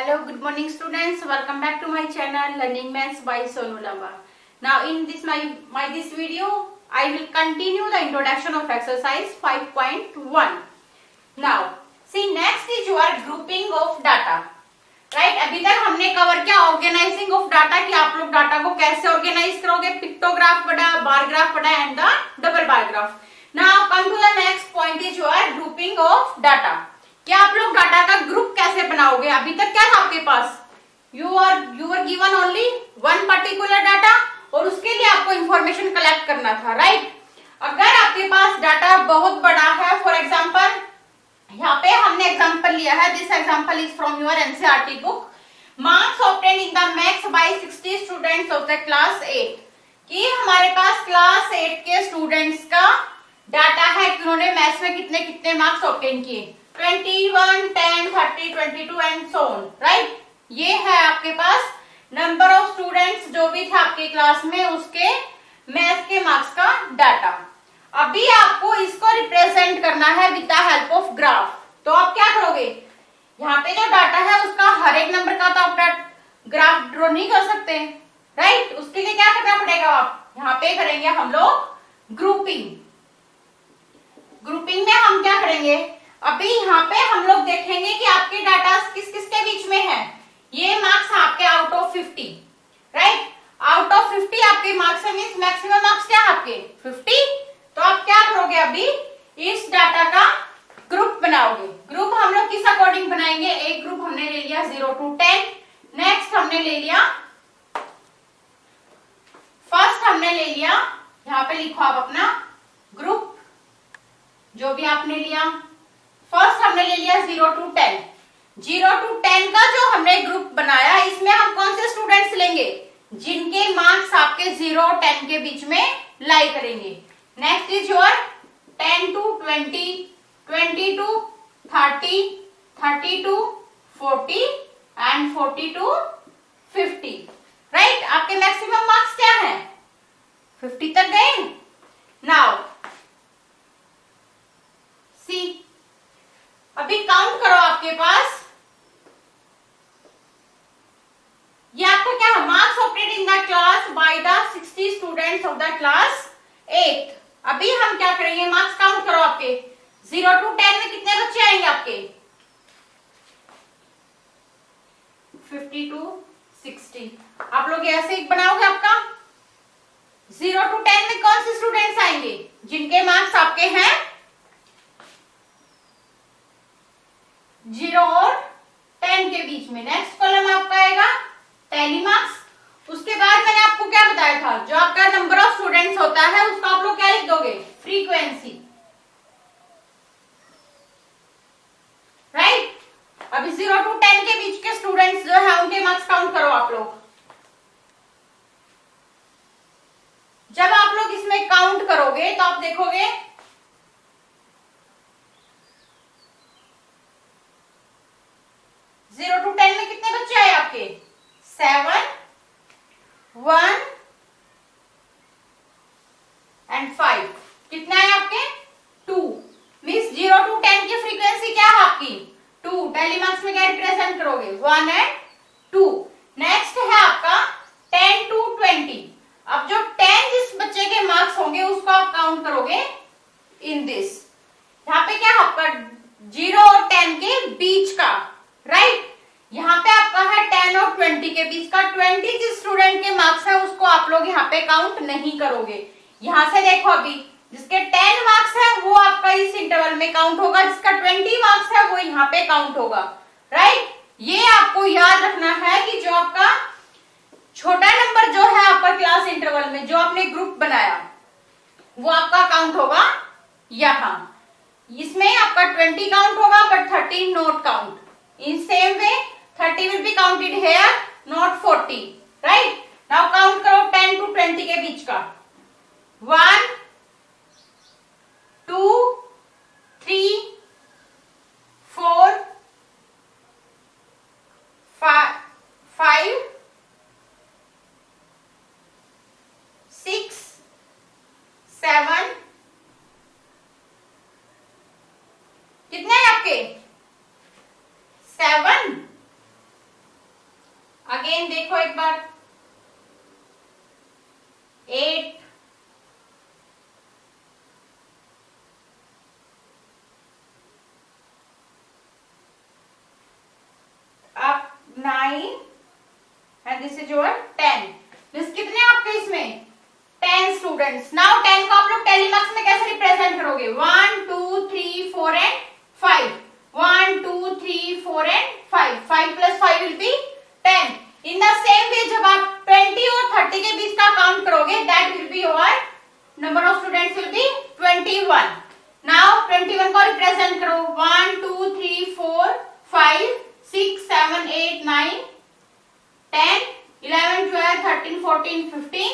Hello, good morning students. Welcome back to my channel Learning Maths by Sonu Lamba. Now in this this video, I will continue the introduction of exercise 5.1. Now, see next is your grouping of data. Right अभी तक हमने cover किया organising of data कि आप लोग data को कैसे organise करोगे. पिक्टोग्राफ पढ़ा, बार ग्राफ पढ़ा and the double bar graph. Now come to the next point is your grouping of data. क्या आप लोग डाटा का ग्रुप कैसे बनाओगे. अभी तक क्या था आपके पास, you are given only one particular data और उसके लिए आपको इंफॉर्मेशन कलेक्ट करना था. राइट अगर आपके पास डाटा बहुत बड़ा है, फॉर एग्जाम्पल यहाँ पे हमने एग्जांपल लिया है. This example is from your NCERT book. Marks obtain in the maths by 60 students of the class 8. कि हमारे पास क्लास 8 के स्टूडेंट्स का डाटा है कि उन्होंने मैथ्स में कितने कितने मार्क्स ऑब्टेन किए. 21, 10, 30, 22 एंड सो ऑन. राइट ये है आपके पास नंबर ऑफ स्टूडेंट्स जो भी था आपके क्लास में उसके मैथ्स के मार्क्स का डाटा. अभी आपको इसको रिप्रेजेंट करना है with the help of graph. तो आप क्या करोगे, यहाँ पे जो डाटा है उसका हर एक नंबर का तो आप ग्राफ ड्रॉ नहीं कर सकते. राइट उसके लिए क्या करना पड़ेगा, आप यहाँ पे करेंगे हम लोग ग्रुपिंग. ग्रुपिंग में हम क्या करेंगे, अभी यहाँ पे हम लोग देखेंगे कि आपके डाटा किस किस के बीच में है. ये मार्क्स आपके out of 50. Right out of 50 आपके मार्क्स है, मींस मैक्सिमम मार्क्स क्या है आपके 50. तो आप क्या करोगे, अभी इस डाटा का ग्रुप बनाओगे. ग्रुप हम लोग किस अकॉर्डिंग बनाएंगे, एक ग्रुप हमने ले लिया 0 to 10. नेक्स्ट हमने ले लिया, फर्स्ट हमने ले लिया, यहाँ पे लिखो आप अपना ग्रुप जो भी आपने लिया. फर्स्ट हमने ले लिया 0 to 10. 0 to 10 का जो हमने ग्रुप बनाया इसमें हम कौन से स्टूडेंट्स लेंगे, जिनके मार्क्स आपके 0 और 10 के बीच में लाई करेंगे. Next is your 10 to 20, 20 to 30, 30 to 40 and 40 to 50. Right आपके मैक्सिमम मार्क्स क्या है, 50 तक गए. नाउ सी अभी काउंट करो आपके पास, ये आपका क्या है, marks obtained in the class by the 60 students of the class 8. अभी हम क्या करेंगे, मार्क्स काउंट करो आपके 0 to 10 में कितने बच्चे आएंगे आपके 50 to 60. आप लोग ऐसे एक बनाओगे. आपका 0 to 10 में कौन से स्टूडेंट्स आएंगे, जिनके मार्क्स आपके हैं 0 और 10 के बीच में. नेक्स्ट कॉलम आपका आएगा टैली मार्क्स. उसके बाद मैंने आपको क्या बताया था, जो आपका नंबर ऑफ स्टूडेंट्स होता है उसका आप लोग क्या लिख दोगे, फ्रीक्वेंसी. राइट अभी 0 to 10 के बीच के स्टूडेंट्स जो है उनके मार्क्स काउंट करो आप लोग. जब आप लोग इसमें काउंट करोगे तो आप देखोगे 0 to 10 में कितने बच्चे आए आपके 7, 1 एंड 5. कितना है आपके 2. मींस 0 to 10 की फ्रीक्वेंसी क्या है आपकी 2. टैली मार्क्स में क्या रिप्रेजेंट करोगे 1 एंड 2. नेक्स्ट है आपका 10 to 20. अब जो 10 जिस बच्चे के मार्क्स होंगे उसको आप काउंट करोगे इन दिस. यहाँ पे क्या आपका 0 और 10 के बीच का. राइट यहाँ पे आपका है 10 और 20 के बीच का. 20 जिस स्टूडेंट के मार्क्स है उसको आप लोग यहाँ पे काउंट नहीं करोगे. यहाँ से देखो अभी जिसके 10 मार्क्स है वो आपका इस इंटरवल में काउंट होगा, जिसका 20 मार्क्स है वो यहाँ पे काउंट होगा. राइट ये आपको याद रखना है कि जो आपका छोटा नंबर जो है आपका क्लास इंटरवल में जो आपने ग्रुप बनाया वो आपका काउंट होगा यहाँ. इसमें आपका 20 काउंट होगा but 30 not count. In same way 30 will be counted here, not 40. Right? Now count करो 10 to 20 के बीच का. 1, 2, 3, 4, 5, 6, 7. कितने हैं आपके 7, अगेन देखो एक बार, 8, अब 9 and this is your 10। This कितने आपके इसमें 10 स्टूडेंट्स। नाउ 10 को आप लोग टेलीमार्क्स में कैसे रिप्रेजेंट करोगे? 1 2 3 4 and 5, 1 2 3 4 and 5, 5 plus 5 will be 10। In the same way जब आप 20 और 30 के बीच का काउंट करोगे, that will be your number of students will be 21। Now 21 को रिप्रेजेंट करो, 1 2 3 4 5 6 7 8 9 10 11 12 13 14 15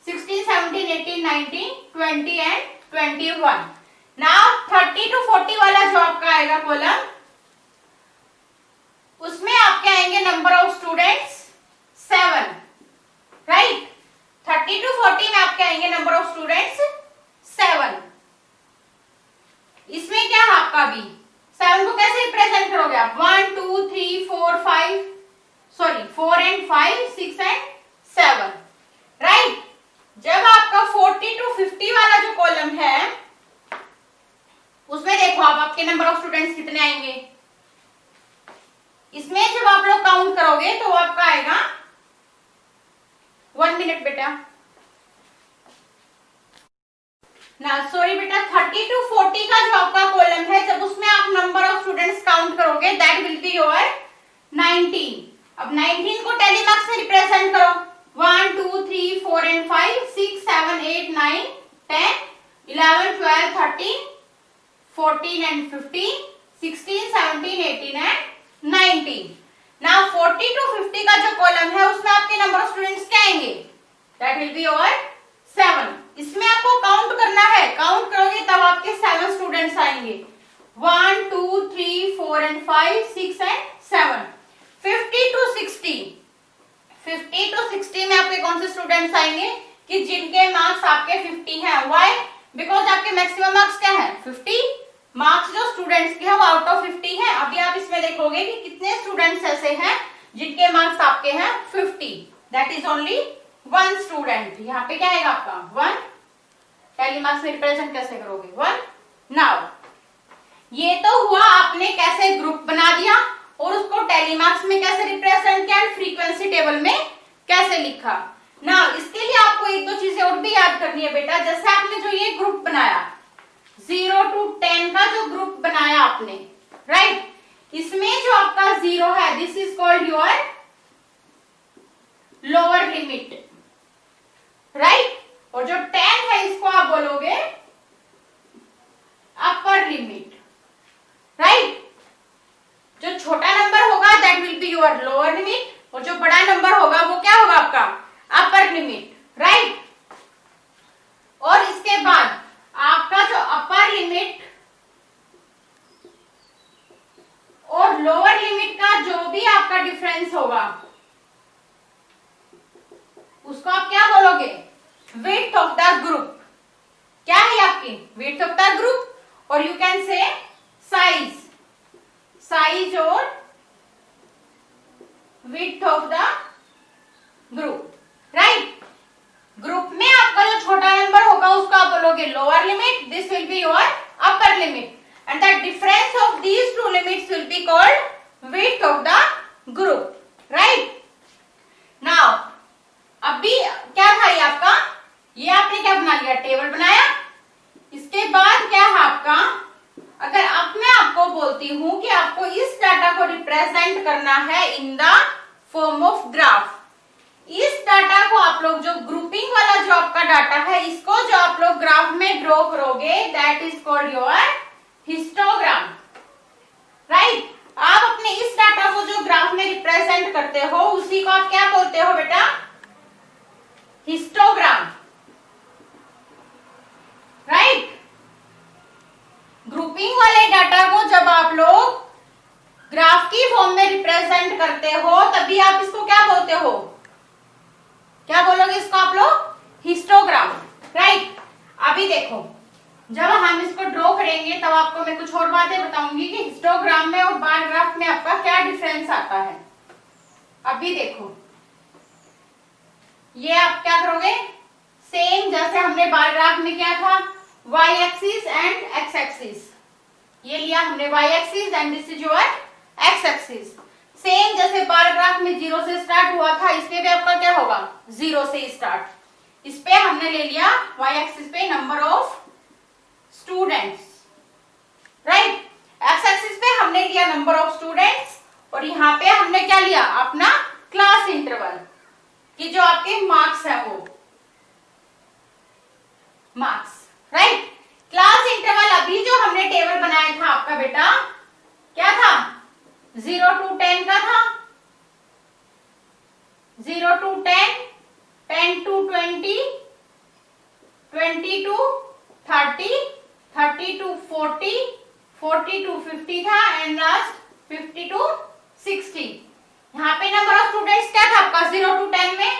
16 17 18 19 20 एंड 21। नाउ 30 to 40 वाला जो आपका आएगा कॉलम, उसमें आपके आएंगे number of students 7, right. 30 to 40 में आपके आएंगे नंबर ऑफ स्टूडेंट्स 7। इसमें क्या है आपका भी 7 को कैसे रिप्रेजेंट करोगे आप? 1 2 3 4 5 सॉरी 4 एंड 5 6 एंड 7, राइट। जब आपका 40 to 50 वाला जो कॉलम है, उसमें देखो आप आपके नंबर ऑफ स्टूडेंट्स कितने आएंगे। इसमें जब आप लोग काउंट करोगे तो आपका आएगा 1 मिनट बेटा ना, सॉरी बेटा, 30 to 40 का जो आपका कॉलम है, जब उसमें आप नंबर ऑफ स्टूडेंट्स काउंट करोगे, दैट विल बी योर 19। अब 19 को टेलीमार्क्स में रिप्रेजेंट करो, 1 2 3 4 and 5 6 7 8 9 10 11 12 13 14 and 15 16 17 18 and 19। Now 40 to 50 का जो कॉलम है, उसमें आपके नंबर ऑफ स्टूडेंट्स क्या आएंगे? That will be your 7। इसमें आपको काउंट करना है, काउंट करोगे तब आपके 7 स्टूडेंट्स आएंगे, 1 2 3 4 एंड 5 6 एंड 7। 50 to 60, 50 to 60 में आपके कौन से स्टूडेंट्स आएंगे कि जिनके मार्क्स आपके 50 हैं? व्हाई? बिकॉज आपके मैक्सिमम मार्क्स क्या है? 50। मार्क्स जो स्टूडेंट्स के हैं वो आउट ऑफ 50 है। अभी आप इसमें देखोगे कि कितने स्टूडेंट्स ऐसे हैं जिनके मार्क्स आपके हैं 50, दैट इज ओनली 1 स्टूडेंट। यहाँ पे क्या आएगा आपका 1। टेलीमार्क्स में रिप्रेजेंट कैसे करोगे? 1। नाउ ये तो हुआ आपने कैसे ग्रुप बना दिया और उसको टेलीमार्क्स में कैसे रिप्रेजेंट किया, फ्रीक्वेंसी टेबल में कैसे लिखा। नाउ इसके लिए आपको एक दो चीजें और भी याद करनी है बेटा। जैसे आपने जो ये ग्रुप बनाया 0 to 10 का जो ग्रुप बनाया आपने, राइट, इसमें जो आपका 0 है, this is called your lower limit, right. और जो 10 है इसको आप बोलोगे अपर लिमिट, राइट। जो छोटा नंबर होगा that will be your lower limit, और जो बड़ा नंबर होगा वो क्या होगा आपका अपर लिमिट, राइट। और इसके बाद आपका जो अपर लिमिट और लोअर लिमिट का जो भी आपका डिफरेंस होगा उसको आप क्या बोलोगे? Width of the group. क्या है आपकी विड्थ ऑफ द ग्रुप, और you can say size, size और width of the group, right. Group में आपका जो छोटा नंबर होगा उसको आप बोलोगे lower limit, this will be your upper limit, and the difference of these two limits will be called width of the group, right. Now अभी क्या था ये आपका, ये आपने क्या बना लिया? टेबल बनाया। इसके बाद क्या है आपका, अगर अब मैं आपको बोलती हूं कि आपको इस डाटा को रिप्रेजेंट करना है in the form of graph, इस डाटा को आप लोग जो ग्रुपिंग वाला जो आपका डाटा है, इसको जो आप लोग ग्राफ में ड्रॉ करोगे, that is called your histogram, right. आप अपने इस डाटा को जो ग्राफ में रिप्रेजेंट करते हो उसी को आप क्या बोलते हो बेटा? Histogram, right. ग्रुपिंग वाले डाटा को जब आप लोग ग्राफ की फॉर्म में रिप्रेजेंट करते हो तभी आप इसको क्या बोलते हो? क्या बोलोगे इसको आप लोग? Histogram, right. अभी देखो जब हम इसको ड्रॉ करेंगे तब आपको मैं कुछ और बातें बताऊंगी कि हिस्टोग्राम में और बार ग्राफ में आपका क्या डिफरेंस आता है। अभी देखो ये आप क्या करोगे, सेम जैसे हमने बार ग्राफ में क्या था, y axis and x axis, ये लिया हमने y axis and this is your x axis. Same जैसे बार ग्राफ में 0 से स्टार्ट हुआ था, इस पे भी आपका क्या होगा, 0 से स्टार्ट। इस पे हमने ले लिया y एक्सिस पे number of students, right. x axis पे हमने लिया नंबर ऑफ स्टूडेंट्स, और यहाँ पे हमने क्या लिया, अपना क्लास इंटरवल, कि जो आपके मार्क्स है वो मार्क्स, राइट। क्लास इंटरवल अभी जो हमने टेबल बनाया था आपका बेटा, क्या था, 0 to 10 का था, 0 to 10, 10 to 20, 20 to 30, 30 to 40, 40 to 50 था, एंड लास्ट 50 to 60। यहाँ पे नंबर ऑफ स्टूडेंट्स क्या था आपका, 0 to 10 में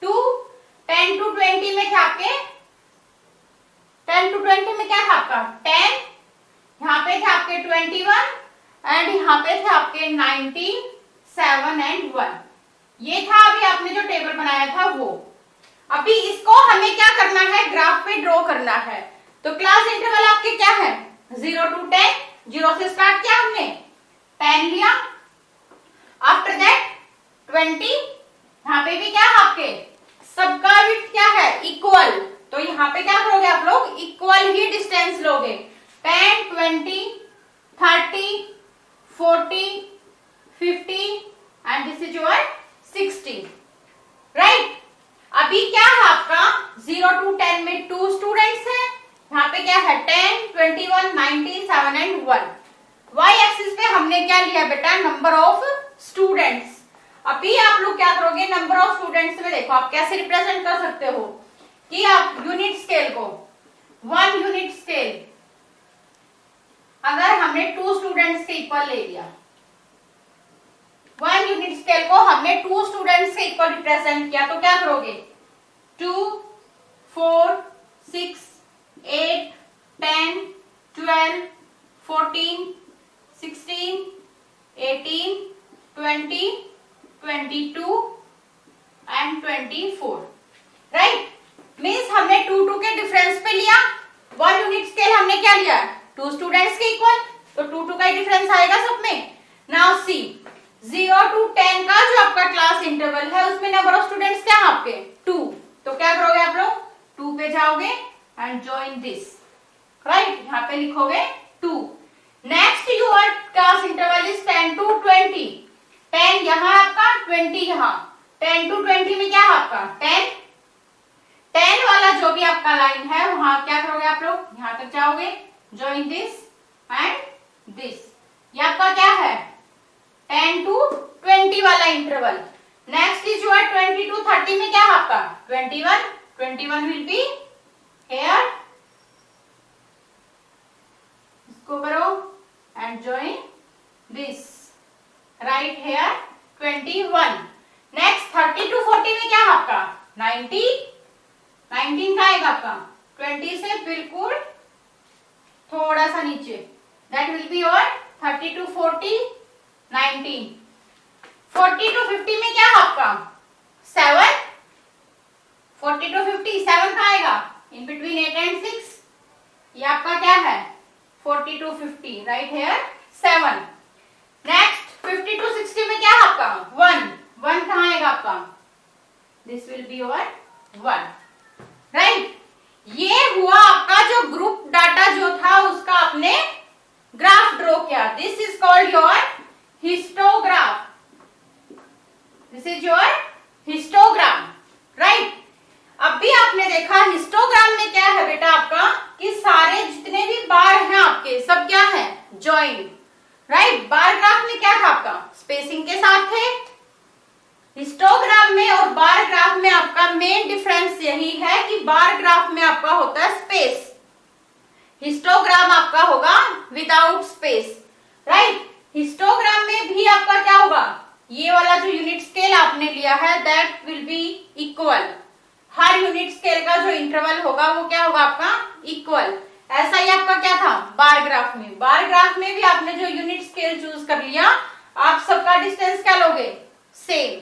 2, 10 to 20 में था आपके 10 to 20 में क्या था आपका 10, यहाँ पे थे आपके 21 एंड यहाँ पे थे आपके 19, 7 एंड 1। ये था अभी आपने जो टेबल बनाया था वो। अभी इसको हमें क्या करना है, ग्राफ पे ड्रॉ करना है। तो क्लास इंटरवल आपके क्या है, 0 to 10, 0 से स्टार्ट किया हमने, 10 लिया, आफ्टर दैट 20, यहाँ पे भी क्या है आपके सबका विड्थ क्या है, इक्वल। तो यहाँ पे क्या करोगे आप लोग, इक्वल ही डिस्टेंस लोगे, 10, 20, 30, 40, 50 and this is your 60, right. अभी क्या है आपका 0 to 10 में 2 स्टूडेंट्स हैं, यहाँ पे क्या है 10, 21, 19, 7 एंड 1। y एक्सिस पे हमने क्या लिया बेटा, नंबर ऑफ स्टूडेंट्स। अभी आप लोग क्या करोगे, नंबर ऑफ स्टूडेंट्स में देखो आप कैसे रिप्रेजेंट कर सकते हो, कि आप यूनिट स्केल को 1 यूनिट स्केल अगर हमने 2 स्टूडेंट्स के इक्वल ले लिया, 1 यूनिट स्केल को हमने 2 स्टूडेंट्स के इक्वल रिप्रेजेंट किया, तो क्या करोगे 2, 4, 6, 8, 10, 12, 14, 16, 18, 20, 22 एंड 24, राइट। मीन्स हमने 2 2 के डिफरेंस पे लिया, 1 यूनिट स्केल हमने क्या लिया, 2 स्टूडेंट्स के इक्वल, तो 2 2 का ही डिफरेंस आएगा सब में। नाउ सी 0 to 10 का जो आपका क्लास इंटरवल है उसमें नंबर ऑफ स्टूडेंट्स क्या है आपके 2, तो क्या करोगे आप लोग 2 पे जाओगे एंड जॉइन दिस, राइट, यहाँ पे लिखोगे 2। Next your class interval is 10 to 20, 10 यहाँ आपका 20 यहाँ, 10 to 20 में क्या है आपका 10, 10 वाला जो भी आपका लाइन है वहां क्या करोगे आप लोग, यहां तक जाओगे, जॉइन दिस एंड दिस, ये आपका क्या है 10 to 20 वाला interval. Next is your 20 to 30 में क्या है आपका 21, 21 विल बी हेयर, इसको करो and join this, right here 21। Next 30 to 40 में क्या है आपका 19, 19 का आएगा आपका 20 से बिल्कुल थोड़ा सा नीचे, that will be your 30 to 40, 19। 40 to 50 में क्या है आपका 7, 40 to 50 7 का आएगा, इन बिटवीन 8 and 6, ये आपका क्या है 40 to 50, right here 7। Next 50 to 60 में क्या है आपका 1, 1 कहाँ आएगा आपका, this will be your 1, right. ये हुआ आपका जो ग्रुप डाटा जो था उसका आपने ग्राफ ड्रॉ किया, this is called your histograph, this is your histogram, right. अभी आपने देखा हिस्टोग्राम में क्या है बेटा आपका, कि सारे जितने भी बार हैं आपके सब क्या है जॉइंट, राइट। बार ग्राफ में क्या था आपका स्पेसिंग के साथ थे, हिस्टोग्राम में और बार ग्राफ में आपका मेन डिफरेंस यही है कि बार ग्राफ में आपका होता है स्पेस, हिस्टोग्राम आपका होगा विदाउट स्पेस, राइट। हिस्टोग्राम में भी आपका क्या होगा, ये वाला जो यूनिट स्केल आपने लिया है that will be equal, her unit scale का जो इंटरवल होगा वो क्या होगा आपका इक्वल। ऐसा ही आपका क्या था बार ग्राफ में, बार ग्राफ में भी आपने जो यूनिट स्केल चूज कर लिया आप सबका डिस्टेंस क्या लोगे same,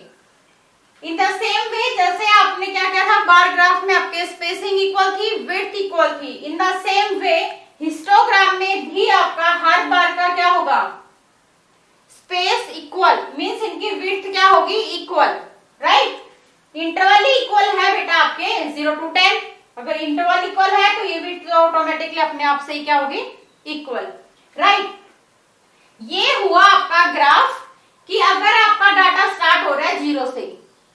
in the same way जैसे आपने क्या किया था, बार ग्राफ में आपके स्पेसिंग इक्वल थी, विड्थ इक्वल थी, in the same way histogram में भी आपका हर बार का क्या होगा, स्पेस इक्वल, मींस इनकी विड्थ क्या होगी, इक्वल, राइट। इंटरवल इक्वल है बेटा आपके 0 to 10, अगर इंटरवल इक्वल है तो ये विड्थ ऑटोमेटिकली अपने आप से ही क्या होगी, इक्वल, राइट। ये हुआ आपका ग्राफ कि अगर आपका डाटा स्टार्ट हो रहा है 0 से,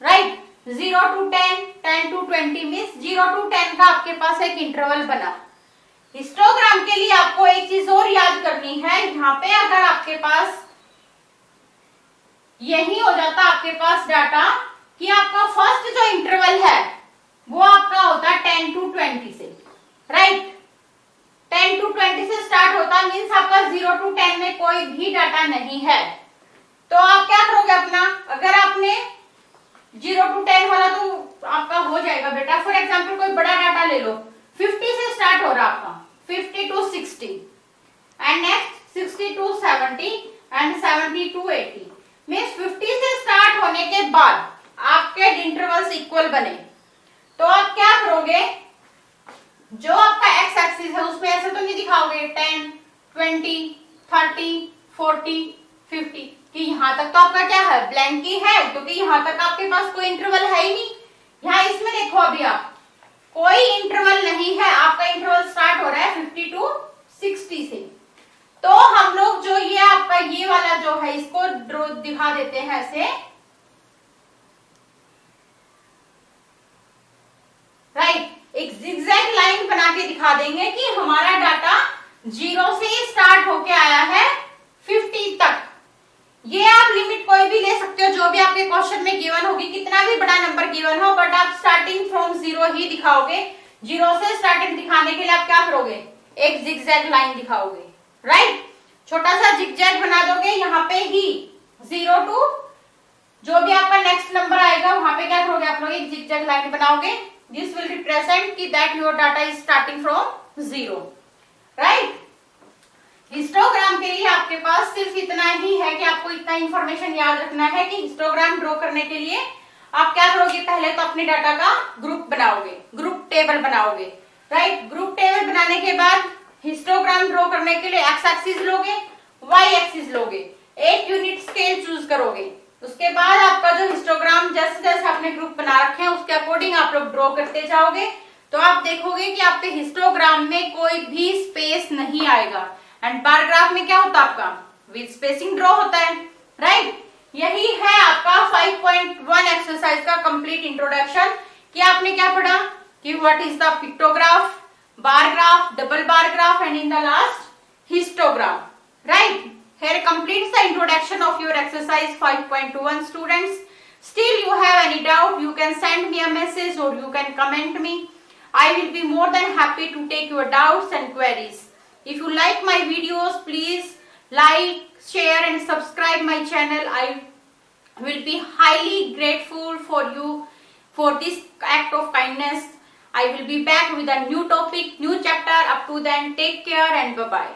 right, 0 to 10, 10 to 20 means 0 to 10 का आपके पास एक इंटरवल बना। हिस्टोग्राम के लिए आपको एक चीज और याद करनी है, यहाँ पे अगर आपके पास यही हो जाता आपके पास डाटा कि आपका फर्स्ट जो इंटरवल है वो आपका होता है 10 to 20 से, राइट, 10 to 20 से स्टार्ट होता, मींस आपका 0 to 10 में कोई भी डाटा नहीं है। तो आप क्या करोगे अपना, अगर आपने 0 to 10 वाला तो आपका हो जाएगा बेटा। फॉर एग्जांपल कोई बड़ा डाटा ले लो, 50 से स्टार्ट हो रहा आपका, 50 to 60 and next 60 to 70 and 70 to 80, means 50 से स्टार्ट होने के बाद आपके इंटरवल्स इक्वल बने, तो आप क्या करोगे, जो आपका एक्स एक्सिस है उसमें ऐसे तो नहीं दिखाओगे 10, 20, 30, 40, 50 कि यहां तक तो आपका क्या है, ब्लैंक ही है, क्योंकि यहां तक आपके पास कोई इंटरवल है ही नहीं। यहाँ इसमें देखो अभी आप कोई इंटरवल नहीं है, आपका इंटरवल स्टार्ट हो रहा है 50 to 60 से। तो हम लोग जो ये आपका ये वाला जो है इसको ड्रॉ दिखा देते हैं ऐसे, राइट, एक जिगजैग लाइन बना के दिखा देंगे कि हमारा डाटा 0 से स्टार्ट होके आया है 50 तक। ये आप लिमिट कोई भी ले सकते हो, जो भी आपके क्वेश्चन में गिवन होगी, कितना भी बड़ा नंबर गिवन हो, बट आप स्टार्टिंग फ्रॉम 0 ही दिखाओगे। 0 से स्टार्टिंग दिखाने के लिए आप क्या करोगे, एक जिगजैग लाइन दिखाओगे, राइट, छोटा सा जिगजैग बना दोगे यहाँ पे ही 0 to जो भी आपका नेक्स्ट नंबर आएगा वहां पे क्या करोगे आप लोग, एक जिगजैग लाइन बनाओगे। दिस विल रिप्रेजेंट कि that your data is starting from 0, right. Histogram के लिए आपके पास सिर्फ इतना ही है कि आपको इतना इंफॉर्मेशन याद रखना है कि हिस्टोग्राम ड्रॉ करने के लिए आप क्या करोगे, पहले तो अपने डाटा का ग्रुप बनाओगे, ग्रुप टेबल बनाओगे, राइट। ग्रुप टेबल बनाने के बाद हिस्टोग्राम ड्रॉ करने के लिए एक्स एक्सिस लोगे, वाई एक्सिस लोगे, एक यूनिट स्केल चूज करोगे। उसके बाद आपका जो हिस्टोग्राम जैसे जैसे आपने ग्रुप बना रखे हैं उसके अकॉर्डिंग आप लोग ड्रॉ करते जाओगे, तो आप देखोगे कि आपके हिस्टोग्राम में कोई भी स्पेस नहीं आएगा। एंड बार ग्राफ में क्या होता है आपका, विद स्पेसिंग ड्रॉ होता है, राइट। यही है आपका 5.1 एक्सरसाइज का कंप्लीट इंट्रोडक्शन कि आपने क्या पढ़ा कि what is the pictograph, bar graph, double bar graph and in the last histogram, right. Here completes the introduction of your exercise 5.1 students. Still you have any doubt, you can send me a message or you can comment me. I will be more than happy to take your doubts and queries. If you like my videos, please like, share and subscribe my channel. I will be highly grateful for you for this act of kindness. I will be back with a new topic, new chapter. Up to then, take care and bye-bye.